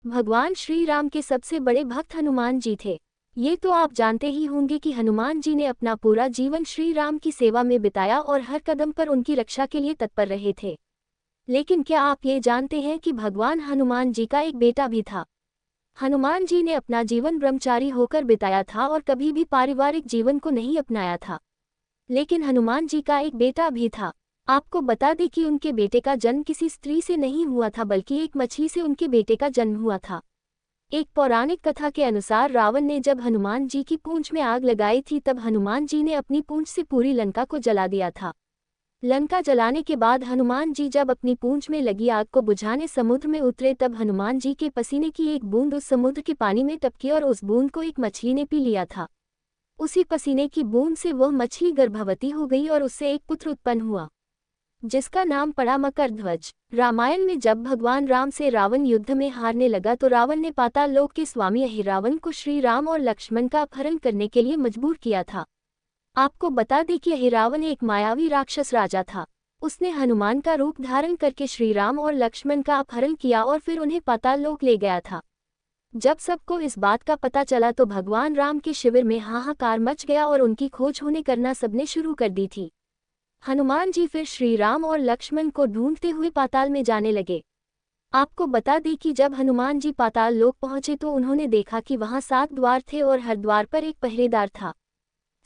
भगवान श्री राम के सबसे बड़े भक्त हनुमान जी थे। ये तो आप जानते ही होंगे कि हनुमान जी ने अपना पूरा जीवन श्री राम की सेवा में बिताया और हर कदम पर उनकी रक्षा के लिए तत्पर रहे थे। लेकिन क्या आप ये जानते हैं कि भगवान हनुमान जी का एक बेटा भी था? हनुमान जी ने अपना जीवन ब्रह्मचारी होकर बिताया था और कभी भी पारिवारिक जीवन को नहीं अपनाया था। लेकिन हनुमान जी का एक बेटा भी था। आपको बता दें कि उनके बेटे का जन्म किसी स्त्री से नहीं हुआ था, बल्कि एक मछली से उनके बेटे का जन्म हुआ था। एक पौराणिक कथा के अनुसार रावण ने जब हनुमान जी की पूंछ में आग लगाई थी, तब हनुमान जी ने अपनी पूंछ से पूरी लंका को जला दिया था। लंका जलाने के बाद हनुमान जी जब अपनी पूंछ में लगी आग को बुझाने समुद्र में उतरे, तब हनुमान जी के पसीने की एक बूंद उस समुद्र के पानी में टपकी और उस बूंद को एक मछली ने पी लिया था। उसी पसीने की बूंद से वह मछली गर्भवती हो गई और उससे एक पुत्र उत्पन्न हुआ, जिसका नाम पड़ा मकरध्वज। रामायण में जब भगवान राम से रावण युद्ध में हारने लगा, तो रावण ने पाताल लोक के स्वामी अहिरावण को श्री राम और लक्ष्मण का अपहरण करने के लिए मजबूर किया था। आपको बता दें कि अहिरावण एक मायावी राक्षस राजा था। उसने हनुमान का रूप धारण करके श्री राम और लक्ष्मण का अपहरण किया और फिर उन्हें पाताल लोक ले गया था। जब सबको इस बात का पता चला तो भगवान राम के शिविर में हाहाकार मच गया और उनकी खोज होने करना सबने शुरू कर दी थी। हनुमान जी फिर श्री राम और लक्ष्मण को ढूंढते हुए पाताल में जाने लगे। आपको बता दें कि जब हनुमान जी पाताल लोक पहुंचे तो उन्होंने देखा कि वहां 7 द्वार थे और हर द्वार पर एक पहरेदार था।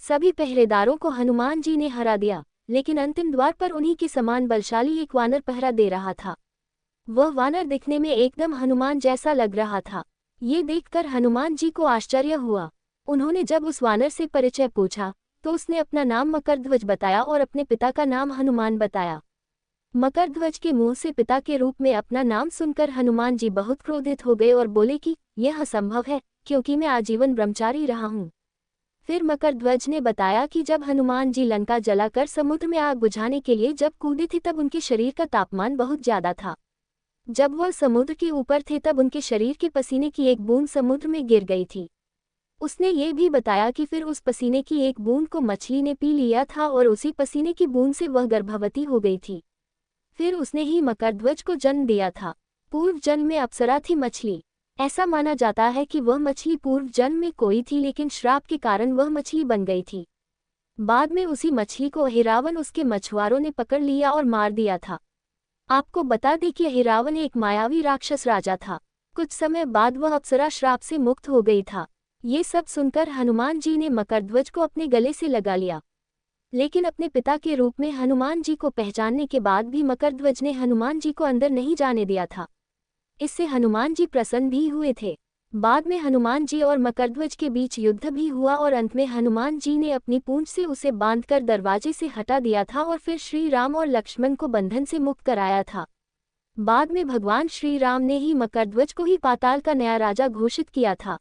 सभी पहरेदारों को हनुमान जी ने हरा दिया, लेकिन अंतिम द्वार पर उन्हीं के समान बलशाली एक वानर पहरा दे रहा था। वह वानर दिखने में एकदम हनुमान जैसा लग रहा था। ये देखकर हनुमान जी को आश्चर्य हुआ। उन्होंने जब उस वानर से परिचय पूछा तो उसने अपना नाम मकरध्वज बताया और अपने पिता का नाम हनुमान बताया। मकरध्वज के मुंह से पिता के रूप में अपना नाम सुनकर हनुमान जी बहुत क्रोधित हो गए और बोले कि यह असंभव है, क्योंकि मैं आजीवन ब्रह्मचारी रहा हूँ। फिर मकरध्वज ने बताया कि जब हनुमान जी लंका जलाकर समुद्र में आग बुझाने के लिए जब कूदे थे, तब उनके शरीर का तापमान बहुत ज्यादा था। जब वह समुद्र के ऊपर थे तब उनके शरीर के पसीने की एक बूंद समुद्र में गिर गई थी। उसने ये भी बताया कि फिर उस पसीने की एक बूंद को मछली ने पी लिया था और उसी पसीने की बूंद से वह गर्भवती हो गई थी। फिर उसने ही मकरध्वज को जन्म दिया था। पूर्व जन्म में अप्सरा थी मछली। ऐसा माना जाता है कि वह मछली पूर्व जन्म में कोई थी, लेकिन श्राप के कारण वह मछली बन गई थी। बाद में उसी मछली को अहिरावण उसके मछुआरों ने पकड़ लिया और मार दिया था। आपको बता दें कि अहिरावण एक मायावी राक्षस राजा था। कुछ समय बाद वह अप्सरा श्राप से मुक्त हो गई था। ये सब सुनकर हनुमान जी ने मकरध्वज को अपने गले से लगा लिया, लेकिन अपने पिता के रूप में हनुमान जी को पहचानने के बाद भी मकरध्वज ने हनुमान जी को अंदर नहीं जाने दिया था। इससे हनुमान जी प्रसन्न भी हुए थे। बाद में हनुमान जी और मकरध्वज के बीच युद्ध भी हुआ और अंत में हनुमान जी ने अपनी पूंछ से उसे बांधकर दरवाजे से हटा दिया था और फिर श्री राम और लक्ष्मण को बंधन से मुक्त कराया था। बाद में भगवान श्री राम ने ही मकरध्वज को ही पाताल का नया राजा घोषित किया था।